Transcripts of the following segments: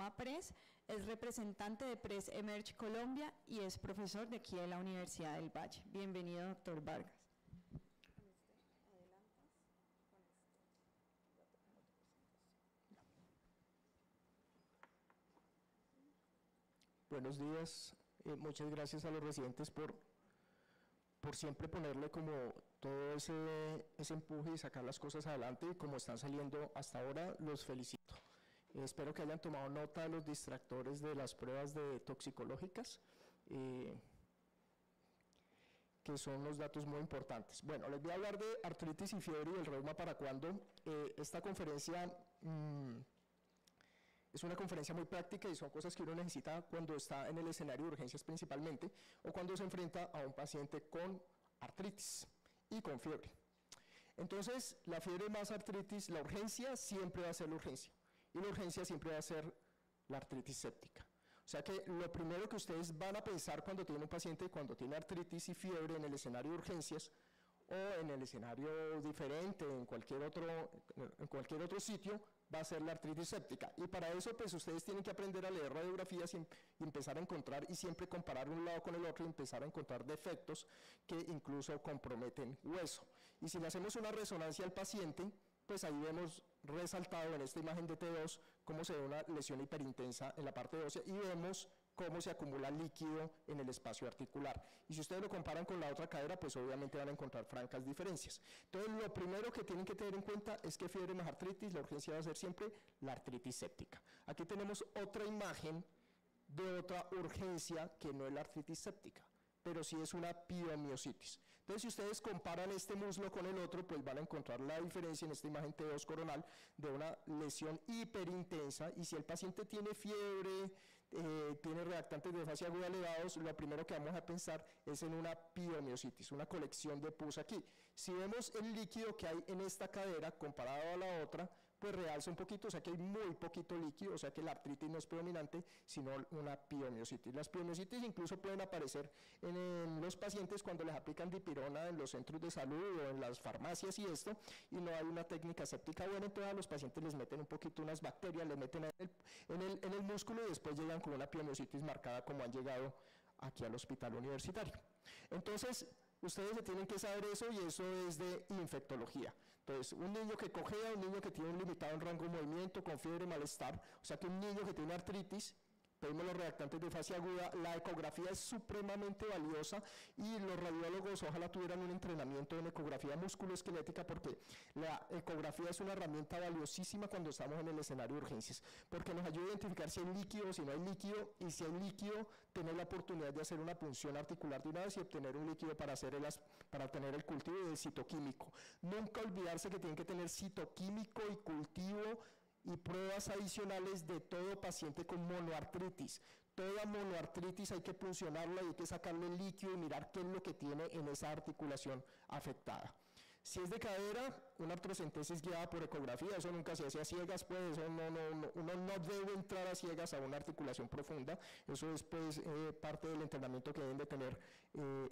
Innova Press, es representante de Press Emerge Colombia y es profesor de aquí de la Universidad del Valle. Bienvenido, doctor Vargas. Buenos días, muchas gracias a los residentes por siempre ponerle como todo ese empuje y sacar las cosas adelante, y como están saliendo hasta ahora, los felicito. Espero que hayan tomado nota de los distractores de las pruebas toxicológicas, que son los datos muy importantes. Bueno, les voy a hablar de artritis y fiebre y el reuma para cuándo. Esta conferencia es una conferencia muy práctica y son cosas que uno necesita cuando está en el escenario de urgencias principalmente, o cuando se enfrenta a un paciente con artritis y con fiebre. Entonces, la fiebre más artritis, la urgencia siempre va a ser la urgencia, y la urgencia siempre va a ser la artritis séptica. O sea que lo primero que ustedes van a pensar cuando tienen un paciente, cuando tiene artritis y fiebre en el escenario de urgencias, o en el escenario diferente, en cualquier otro sitio, va a ser la artritis séptica. Y para eso, pues ustedes tienen que aprender a leer radiografías y empezar a encontrar, y siempre comparar un lado con el otro, y empezar a encontrar defectos que incluso comprometen hueso. Y si le hacemos una resonancia al paciente, pues ahí vemos resaltado en esta imagen de T2 cómo se ve una lesión hiperintensa en la parte ósea, y vemos cómo se acumula líquido en el espacio articular. Y si ustedes lo comparan con la otra cadera, pues obviamente van a encontrar francas diferencias. Entonces, lo primero que tienen que tener en cuenta es que fiebre más artritis, la urgencia va a ser siempre la artritis séptica. Aquí tenemos otra imagen de otra urgencia que no es la artritis séptica, pero sí es una piomiositis. Entonces, si ustedes comparan este muslo con el otro, pues van a encontrar la diferencia en esta imagen T2 coronal de una lesión hiperintensa, y si el paciente tiene fiebre, tiene reactantes de fascia aguda elevados, lo primero que vamos a pensar es en una piomiositis, una colección de pus aquí. Si vemos el líquido que hay en esta cadera comparado a la otra, pues realza un poquito, o sea que hay muy poquito líquido, o sea que la artritis no es predominante, sino una piomiositis. Las piomiositis incluso pueden aparecer en los pacientes cuando les aplican dipirona en los centros de salud o en las farmacias y esto, y no hay una técnica séptica buena, entonces a los pacientes les meten un poquito unas bacterias, les meten en el músculo, y después llegan con una piomiositis marcada, como han llegado aquí al hospital universitario. Entonces, ustedes se tienen que saber eso, y eso es de infectología. Entonces, un niño que cojea, un niño que tiene un limitado en rango de movimiento, con fiebre, malestar, o sea que un niño que tiene artritis, pedimos los reactantes de fascia aguda, la ecografía es supremamente valiosa, y los radiólogos ojalá tuvieran un entrenamiento en ecografía musculoesquelética, porque la ecografía es una herramienta valiosísima cuando estamos en el escenario de urgencias, porque nos ayuda a identificar si hay líquido o si no hay líquido, y si hay líquido, tener la oportunidad de hacer una punción articular de una vez y obtener un líquido para obtener el cultivo del citoquímico. Nunca olvidarse que tienen que tener citoquímico y cultivo y pruebas adicionales de todo paciente con monoartritis. Toda monoartritis hay que puncionarla y hay que sacarle el líquido y mirar qué es lo que tiene en esa articulación afectada. Si es de cadera, una artrocentesis guiada por ecografía, eso nunca se hace a ciegas, pues uno no debe entrar a ciegas a una articulación profunda, eso es pues parte del entrenamiento que deben de tener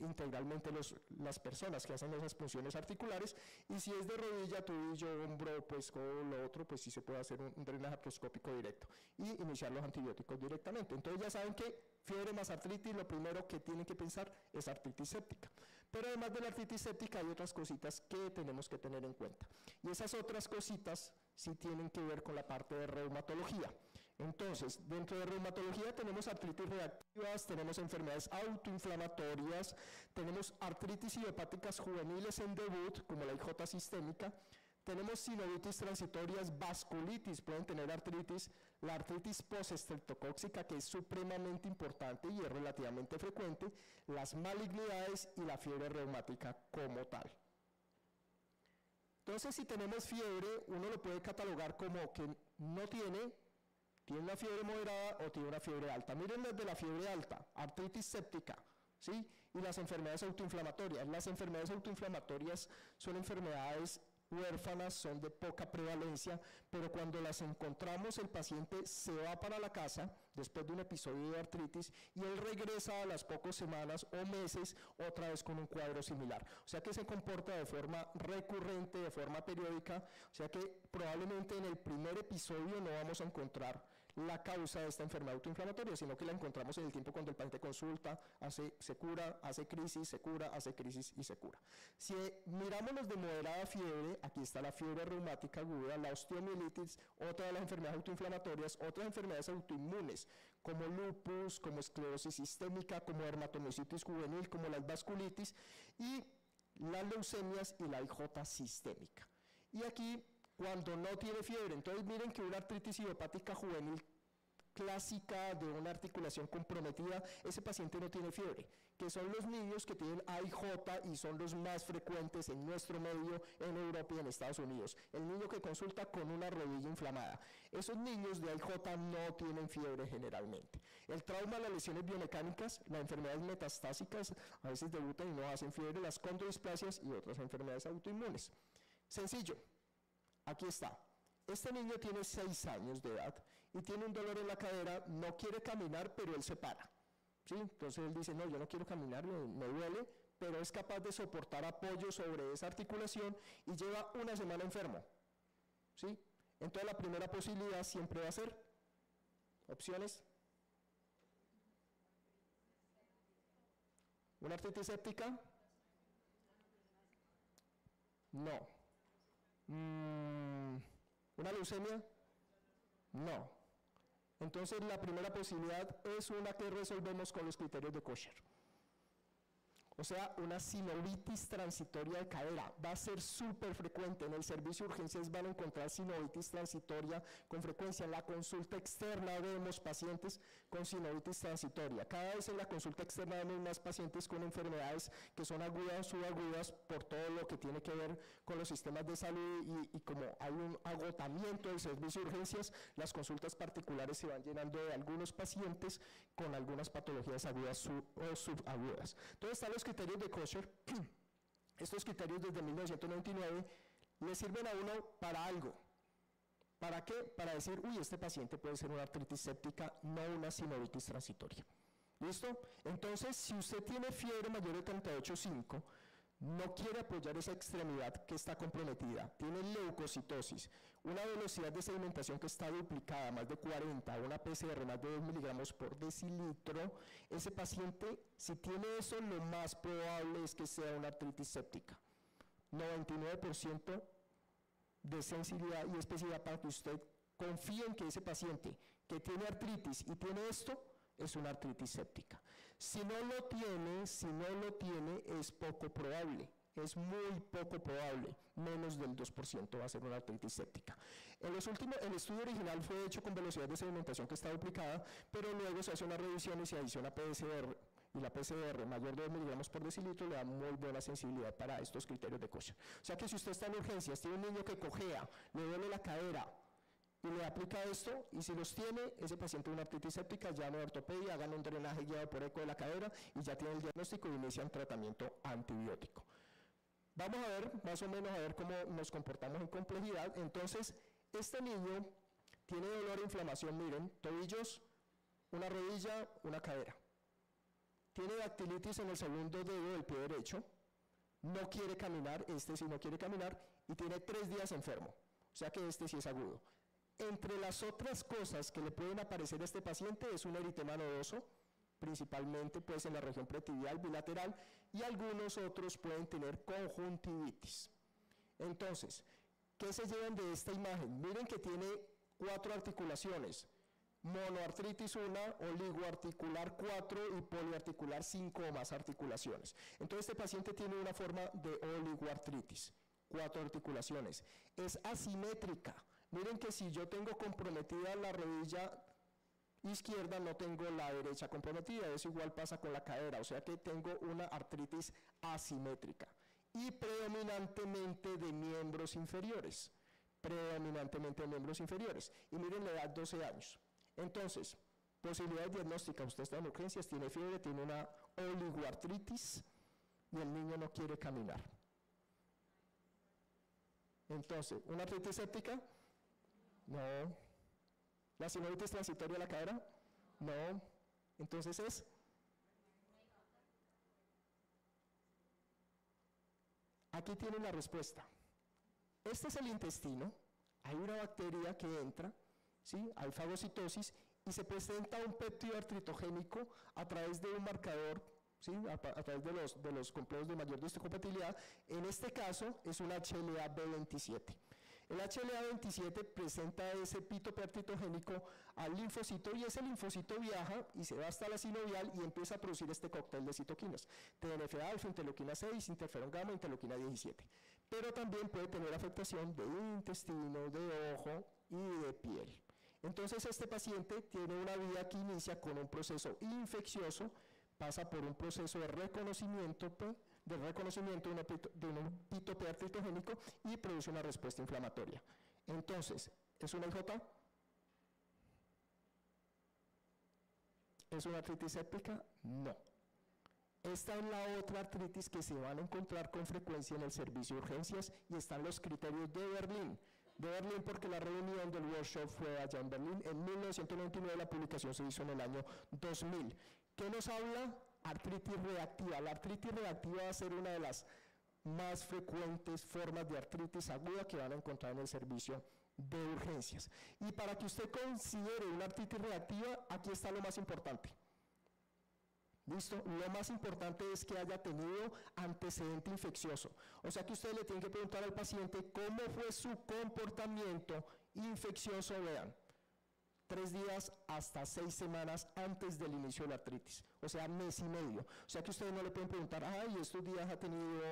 integralmente las personas que hacen esas punciones articulares. Y si es de rodilla, tobillo, hombro, pues con lo otro, pues sí se puede hacer un drenaje artroscópico directo y iniciar los antibióticos directamente. Entonces ya saben que fiebre más artritis, lo primero que tienen que pensar es artritis séptica. Pero además de la artritis séptica hay otras cositas que tenemos que tener en cuenta. Y esas otras cositas sí tienen que ver con la parte de reumatología. Entonces, dentro de reumatología tenemos artritis reactivas, tenemos enfermedades autoinflamatorias, tenemos artritis idiopáticas juveniles en debut, como la IJ sistémica, tenemos sinovitis transitorias, vasculitis, pueden tener artritis, la artritis postestreptocóxica, que es supremamente importante y es relativamente frecuente, las malignidades y la fiebre reumática como tal. Entonces, si tenemos fiebre, uno lo puede catalogar como que no tiene una fiebre moderada o tiene una fiebre alta. Miren las de la fiebre alta, artritis séptica, ¿sí? Y las enfermedades autoinflamatorias. Las enfermedades autoinflamatorias son enfermedades huérfanas, son de poca prevalencia, pero cuando las encontramos el paciente se va para la casa después de un episodio de artritis y él regresa a las pocas semanas o meses otra vez con un cuadro similar, o sea que se comporta de forma recurrente, de forma periódica, o sea que probablemente en el primer episodio no vamos a encontrar la causa de esta enfermedad autoinflamatoria, sino que la encontramos en el tiempo cuando el paciente consulta, se cura, hace crisis, se cura, hace crisis y se cura. Si miramos los de moderada fiebre, aquí está la fiebre reumática aguda, la osteomielitis, otra de las enfermedades autoinflamatorias, otras enfermedades autoinmunes, como lupus, como esclerosis sistémica, como dermatomiositis juvenil, como las vasculitis, y las leucemias y la IJ sistémica. Y aquí, cuando no tiene fiebre, entonces miren que una artritis idiopática juvenil clásica de una articulación comprometida, ese paciente no tiene fiebre, que son los niños que tienen AIJ y son los más frecuentes en nuestro medio, en Europa y en Estados Unidos. El niño que consulta con una rodilla inflamada. Esos niños de AIJ no tienen fiebre generalmente. El trauma, las lesiones biomecánicas, las enfermedades metastásicas, a veces debutan y no hacen fiebre, las condrodisplasias y otras enfermedades autoinmunes. Sencillo, aquí está. Este niño tiene 6 años de edad y tiene un dolor en la cadera, no quiere caminar, pero él se para. ¿Sí? Entonces él dice, no, yo no quiero caminar, me duele, pero es capaz de soportar apoyo sobre esa articulación y lleva una semana enfermo. ¿Sí? Entonces la primera posibilidad siempre va a ser, opciones, ¿una artritis séptica? No. ¿Una leucemia? No. Entonces la primera posibilidad es una que resolvemos con los criterios de Kocher. O sea, una sinovitis transitoria de cadera. Va a ser súper frecuente. En el servicio de urgencias van a encontrar sinovitis transitoria con frecuencia. En la consulta externa vemos pacientes con sinovitis transitoria. Cada vez en la consulta externa vemos más pacientes con enfermedades que son agudas o subagudas por todo lo que tiene que ver con los sistemas de salud y como hay un agotamiento del servicio de urgencias, las consultas particulares se van llenando de algunos pacientes con algunas patologías agudas o subagudas. Entonces están los criterios de Kocher. Estos criterios desde 1999 le sirven a uno para algo. ¿Para qué? Para decir, uy, este paciente puede ser una artritis séptica, no una sinovitis transitoria. ¿Listo? Entonces, si usted tiene fiebre mayor de 38,5, no quiere apoyar esa extremidad que está comprometida, tiene leucocitosis, una velocidad de sedimentación que está duplicada, más de 40, una PCR más de 2 miligramos por decilitro, ese paciente, si tiene eso, lo más probable es que sea una artritis séptica. 99% de sensibilidad y especificidad para que usted confíe en que ese paciente que tiene artritis y tiene esto, es una artritis séptica. Si no lo tiene, es poco probable, es muy poco probable, menos del 2% va a ser una artritis séptica. El estudio original fue hecho con velocidad de sedimentación que está duplicada, pero luego se hace una revisión y se adiciona PCR, y la PCR mayor de 2 miligramos por decilitro le da muy buena sensibilidad para estos criterios de Kocher. O sea que si usted está en urgencias, tiene un niño que cojea, le duele la cadera, y le aplica esto, y si los tiene, ese paciente de una artritis séptica, llame a ortopedia, hagan un drenaje guiado por eco de la cadera y ya tiene el diagnóstico y inician tratamiento antibiótico. Vamos a ver, más o menos, a ver cómo nos comportamos en complejidad. Entonces, este niño tiene dolor e inflamación, miren, tobillos, una rodilla, una cadera. Tiene dactilitis en el segundo dedo del pie derecho, no quiere caminar, este sí no quiere caminar, y tiene 3 días enfermo, o sea que este sí es agudo. Entre las otras cosas que le pueden aparecer a este paciente es un eritema nodoso, principalmente pues en la región pretibial bilateral, y algunos otros pueden tener conjuntivitis. Entonces, ¿qué se llevan de esta imagen? Miren que tiene 4 articulaciones, monoartritis 1, oligoarticular 4 y poliarticular 5 o más articulaciones. Entonces este paciente tiene una forma de oligoartritis, 4 articulaciones, es asimétrica. Miren que si yo tengo comprometida la rodilla izquierda, no tengo la derecha comprometida, eso igual pasa con la cadera, o sea que tengo una artritis asimétrica y predominantemente de miembros inferiores, y miren la edad, 12 años. Entonces, posibilidades diagnósticas, usted está en urgencias, tiene fiebre, tiene una oligoartritis y el niño no quiere caminar. Entonces, ¿una artritis séptica? No. ¿La sinovitis transitoria de la cadera? No. Entonces es. Aquí tienen la respuesta. Este es el intestino. Hay una bacteria que entra ¿sí? Hay fagocitosis y se presenta un péptido artritogénico a través de un marcador, ¿sí? A través de los complejos de mayor histocompatibilidad. En este caso es un HLA-B27. El HLA-27 presenta ese epítope artritogénico al linfocito y ese linfocito viaja y se va hasta la sinovial y empieza a producir este cóctel de citoquinas: TNF-alfa, interleuquina 6, interferón gamma, interleuquina 17. Pero también puede tener afectación de intestino, de ojo y de piel. Entonces este paciente tiene una vida que inicia con un proceso infeccioso, pasa por un proceso de reconocimiento de un epítope artritogénico y produce una respuesta inflamatoria. Entonces, ¿es una IJ? ¿Es una artritis séptica? No. Esta es la otra artritis que se van a encontrar con frecuencia en el servicio de urgencias y están los criterios de Berlín. De Berlín porque la reunión del workshop fue allá en Berlín en 1999, la publicación se hizo en el año 2000. ¿Qué nos habla? Artritis reactiva. La artritis reactiva va a ser una de las más frecuentes formas de artritis aguda que van a encontrar en el servicio de urgencias. Y para que usted considere una artritis reactiva, aquí está lo más importante. ¿Listo? Lo más importante es que haya tenido antecedente infeccioso. O sea que usted le tiene que preguntar al paciente cómo fue su comportamiento infeccioso, vean, 3 días hasta 6 semanas antes del inicio de la artritis, o sea, mes y medio. O sea que ustedes no le pueden preguntar, ay, estos días ha tenido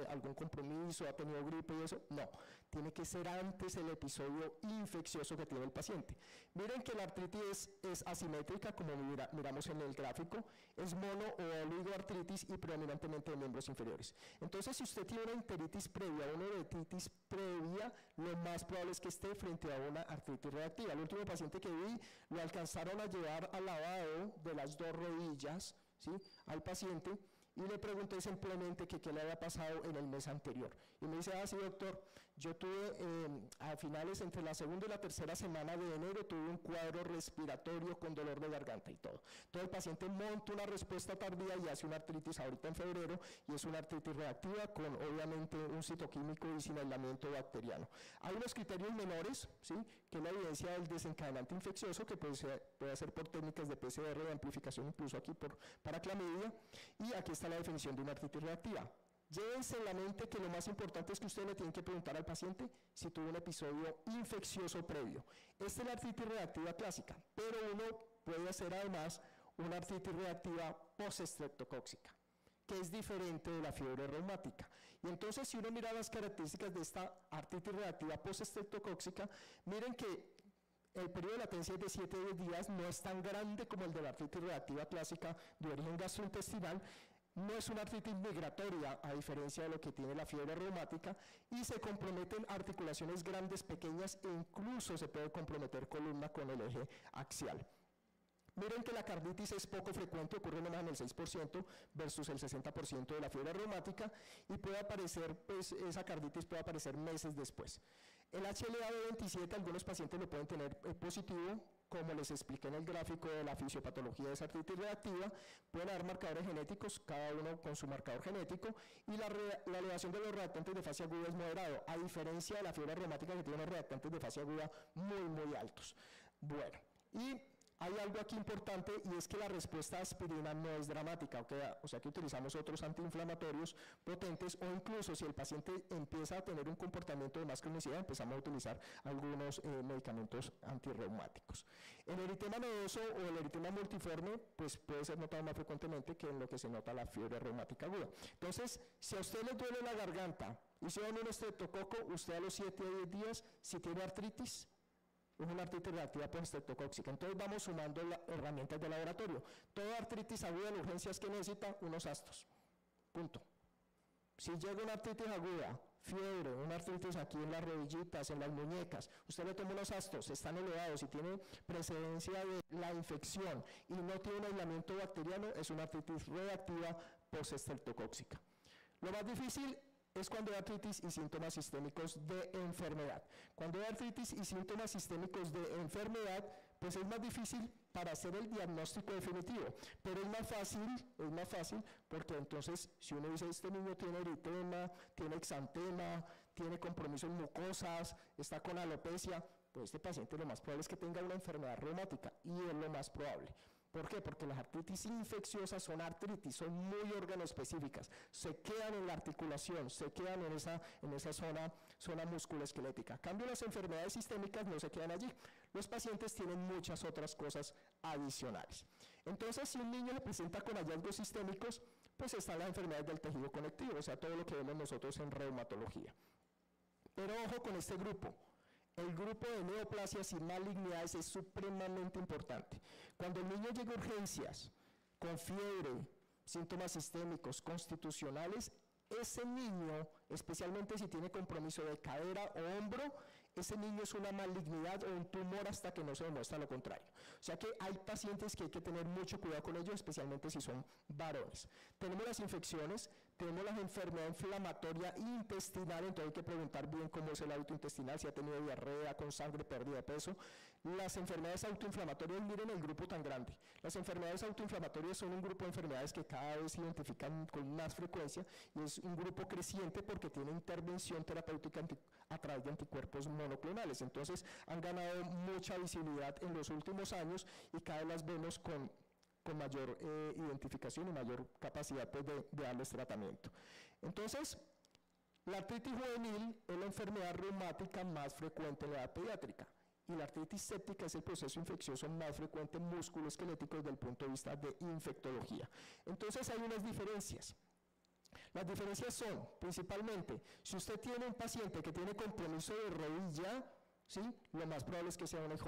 algún compromiso, ha tenido gripe y eso. No, tiene que ser antes el episodio infeccioso que tiene el paciente. Miren que la artritis es asimétrica, como miramos en el gráfico, es mono o oligoartritis y predominantemente de miembros inferiores. Entonces, si usted tiene una enteritis previa o una uretritis previa, lo más probable es que esté frente a una artritis reactiva. El último paciente que vi, lo alcanzaron a llevar al lavado de las 2 rodillas, ¿sí?, al paciente, y le pregunté simplemente que qué le había pasado en el mes anterior. Y me dice, sí, doctor, yo tuve a finales entre la segunda y la tercera semana de enero, tuve un cuadro respiratorio con dolor de garganta y todo. Entonces el paciente monta una respuesta tardía y hace una artritis ahorita en febrero, y es una artritis reactiva con obviamente un citoquímico y sin aislamiento bacteriano. Hay unos criterios menores, ¿sí?, que es la evidencia del desencadenante infeccioso, que puede ser por técnicas de PCR, de amplificación, incluso aquí para clamidia, y aquí está la definición de una artritis reactiva. Llévense en la mente que lo más importante es que usted le tiene que preguntar al paciente si tuvo un episodio infeccioso previo. Esta es la artritis reactiva clásica, pero uno puede hacer además una artritis reactiva postestreptocóxica, que es diferente de la fiebre reumática. Y entonces, si uno mira las características de esta artritis reactiva postestreptocóxica, miren que el periodo de latencia es de 7 a 10 días, no es tan grande como el de la artritis reactiva clásica de origen gastrointestinal. No es una artritis migratoria, a diferencia de lo que tiene la fiebre reumática, y se comprometen articulaciones grandes, pequeñas, e incluso se puede comprometer columna con el eje axial. Miren que la carditis es poco frecuente, ocurre nomás en el 6% versus el 60% de la fiebre reumática, y puede aparecer, pues esa carditis puede aparecer meses después. El HLA-B27 algunos pacientes lo pueden tener positivo, como les expliqué en el gráfico de la fisiopatología de esa artritis reactiva. Pueden haber marcadores genéticos, cada uno con su marcador genético, y la elevación de los reactantes de fase aguda es moderado, a diferencia de la fiebre reumática que tiene unos reactantes de fase aguda muy altos. Bueno, y hay algo aquí importante, y es que la respuesta a aspirina no es dramática, o sea que utilizamos otros antiinflamatorios potentes, o incluso si el paciente empieza a tener un comportamiento de más cronicidad, empezamos a utilizar algunos medicamentos antirreumáticos. El eritema nodoso o el eritema multiforme pues puede ser notado más frecuentemente que en lo que se nota la fiebre reumática aguda. Entonces, si a usted le duele la garganta y se da un estreptococo, usted a los 7 a 10 días, si tiene artritis, es una artritis reactiva postestreptocóxica. Entonces vamos sumando herramientas de laboratorio. Toda artritis aguda en urgencias que necesita unos astos. Punto. Si llega una artritis aguda, fiebre, una artritis aquí en las rodillitas, en las muñecas, usted le toma unos astos, están elevados y tiene precedencia de la infección y no tiene un aislamiento bacteriano, es una artritis reactiva postestreptocóxica. Lo más difícil es cuando hay artritis y síntomas sistémicos de enfermedad. Cuando hay artritis y síntomas sistémicos de enfermedad, pues es más difícil para hacer el diagnóstico definitivo, pero es más fácil porque entonces si uno dice, este niño tiene eritema, tiene exantema, tiene compromiso en mucosas, está con alopecia, pues este paciente lo más probable es que tenga una enfermedad reumática, y es lo más probable. ¿Por qué? Porque las artritis infecciosas son artritis, son muy organoespecíficas, se quedan en la articulación, se quedan en esa zona musculoesquelética. En cambio, las enfermedades sistémicas no se quedan allí. Los pacientes tienen muchas otras cosas adicionales. Entonces, si un niño le presenta con hallazgos sistémicos, pues están las enfermedades del tejido conectivo, o sea, todo lo que vemos nosotros en reumatología. Pero ojo con este grupo. El grupo de neoplasias y malignidades es supremamente importante. Cuando el niño llega a urgencias con fiebre, síntomas sistémicos, constitucionales, ese niño, especialmente si tiene compromiso de cadera o hombro, ese niño es una malignidad o un tumor hasta que no se demuestra lo contrario. O sea que hay pacientes que hay que tener mucho cuidado con ellos, especialmente si son varones. Tenemos las infecciones, tenemos la enfermedad inflamatoria intestinal, entonces hay que preguntar bien cómo es el hábito intestinal, si ha tenido diarrea, con sangre, pérdida de peso. Las enfermedades autoinflamatorias, miren el grupo tan grande. Las enfermedades autoinflamatorias son un grupo de enfermedades que cada vez se identifican con más frecuencia y es un grupo creciente porque tiene intervención terapéutica a través de anticuerpos monoclonales. Entonces han ganado mucha visibilidad en los últimos años y cada vez las vemos con mayor identificación y mayor capacidad pues, de darles tratamiento. Entonces, la artritis juvenil es la enfermedad reumática más frecuente en la edad pediátrica y la artritis séptica es el proceso infeccioso más frecuente en músculos esqueléticos desde el punto de vista de infectología. Entonces hay unas diferencias. Las diferencias son, principalmente, si usted tiene un paciente que tiene compromiso de rodilla, ¿sí? Lo más probable es que sea una IJ.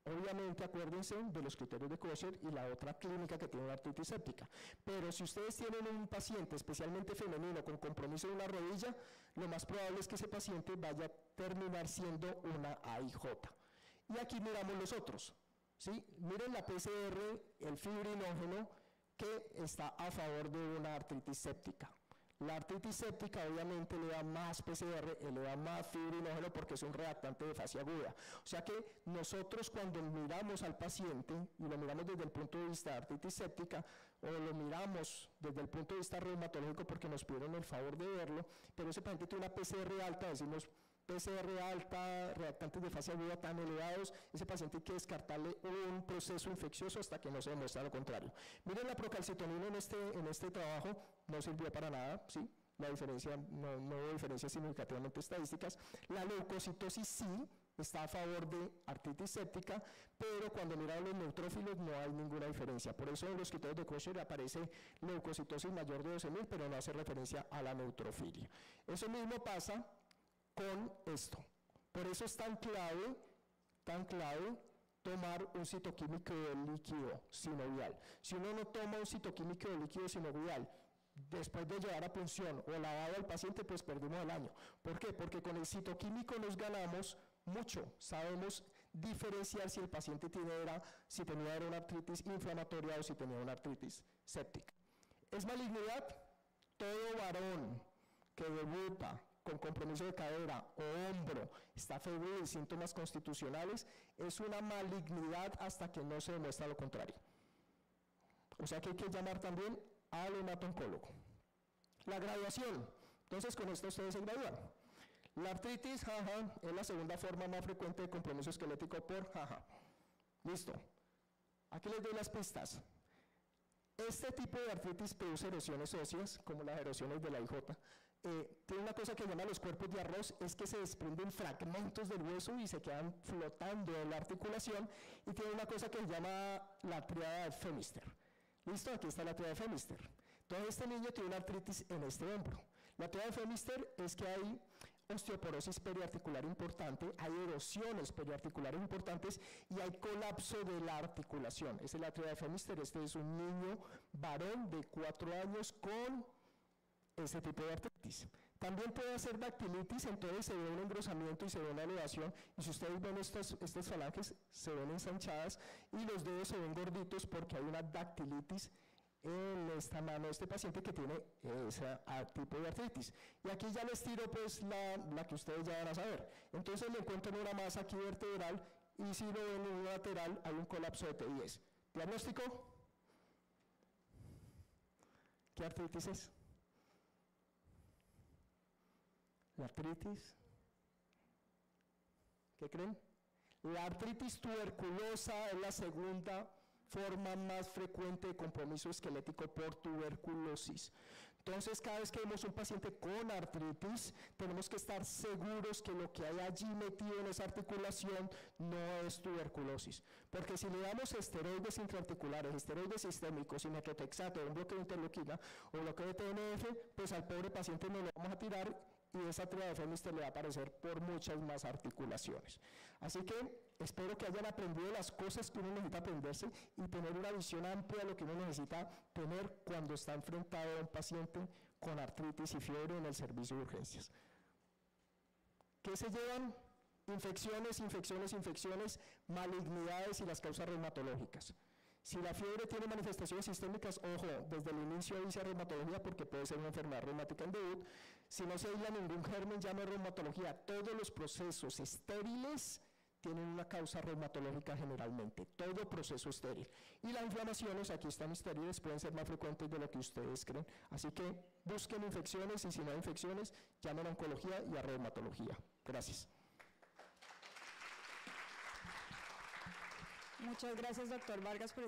Obviamente, acuérdense de los criterios de Kosher y la otra clínica que tiene una artritis séptica. Pero si ustedes tienen un paciente, especialmente femenino, con compromiso de una rodilla, lo más probable es que ese paciente vaya a terminar siendo una AIJ. Y aquí miramos los otros, ¿sí? Miren la PCR, el fibrinógeno, que está a favor de una artritis séptica. La artritis séptica obviamente le da más PCR, le da más fibrinógeno porque es un reactante de fase aguda. O sea que nosotros cuando miramos al paciente y lo miramos desde el punto de vista de artritis séptica o lo miramos desde el punto de vista reumatológico porque nos pidieron el favor de verlo, pero ese paciente tiene una PCR alta, decimos PCR alta, reactantes de fase aguda tan elevados, ese paciente hay que descartarle un proceso infeccioso hasta que no se demuestre lo contrario. Miren la procalcitonina en este trabajo, no sirvió para nada, ¿sí? La diferencia, no hubo diferencias significativamente estadísticas. La leucocitosis sí está a favor de artritis séptica, pero cuando miramos los neutrófilos no hay ninguna diferencia. Por eso en los criterios de Kosher aparece leucocitosis mayor de 12.000, pero no hace referencia a la neutrofilia. Eso mismo pasa con esto. Por eso es tan clave tomar un citoquímico líquido sinovial. Si uno no toma un citoquímico líquido sinovial después de llevar a punción o lavado al paciente, pues perdimos el año. ¿Por qué? Porque con el citoquímico nos ganamos mucho. Sabemos diferenciar si el paciente si tenía una artritis inflamatoria o si tenía una artritis séptica. ¿Es malignidad? Todo varón que debuta con compromiso de cadera o hombro, está febril, síntomas constitucionales, es una malignidad hasta que no se demuestra lo contrario. O sea que hay que llamar también al hematoncólogo. La graduación, entonces con esto ustedes se gradúan. La artritis, es la segunda forma más frecuente de compromiso esquelético por Listo. Aquí les doy las pistas. Este tipo de artritis produce erosiones óseas, como las erosiones de la IJ. Tiene una cosa que llama los cuerpos de arroz, es que se desprenden fragmentos del hueso y se quedan flotando en la articulación, y tiene una cosa que se llama la tríada de Pfennister. ¿Listo? Aquí está la tríada de Pfennister. Entonces este niño tiene una artritis en este hombro. La tríada de Pfennister es que hay osteoporosis periarticular importante, hay erosiones periarticulares importantes y hay colapso de la articulación. Esa es la tríada de Pfennister. Este es un niño varón de 4 años con este tipo de artritis. También puede hacer dactilitis, entonces se ve un engrosamiento y se ve una elevación, y si ustedes ven estas falanges se ven ensanchadas y los dedos se ven gorditos porque hay una dactilitis en esta mano de este paciente que tiene ese tipo de artritis. Y aquí ya les tiro pues la que ustedes ya van a saber. Entonces le encuentro una masa aquí vertebral y si lo ven en un lateral hay un colapso de T10. ¿Diagnóstico? ¿Qué artritis es? La artritis, ¿qué creen? La artritis tuberculosa es la segunda forma más frecuente de compromiso esquelético por tuberculosis. Entonces, cada vez que vemos un paciente con artritis, tenemos que estar seguros que lo que hay allí metido en esa articulación no es tuberculosis. Porque si le damos esteroides intraarticulares, esteroides sistémicos, y metotrexato, un bloqueo de interleuquina o bloqueo de TNF, pues al pobre paciente no lo vamos a tirar y esa tríada de le va a aparecer por muchas más articulaciones. Así que espero que hayan aprendido las cosas que uno necesita aprenderse y tener una visión amplia de lo que uno necesita tener cuando está enfrentado a un paciente con artritis y fiebre en el servicio de urgencias. ¿Qué se llevan? Infecciones, malignidades y las causas reumatológicas. Si la fiebre tiene manifestaciones sistémicas, ojo, desde el inicio avisa reumatología porque puede ser una enfermedad reumática en debut. Si no se aísla ningún germen, llame reumatología. Todos los procesos estériles tienen una causa reumatológica generalmente, todo proceso estéril. Y las inflamaciones, aquí están estériles, pueden ser más frecuentes de lo que ustedes creen. Así que busquen infecciones y si no hay infecciones, llamen a oncología y a reumatología. Gracias. Muchas gracias, doctor Vargas, por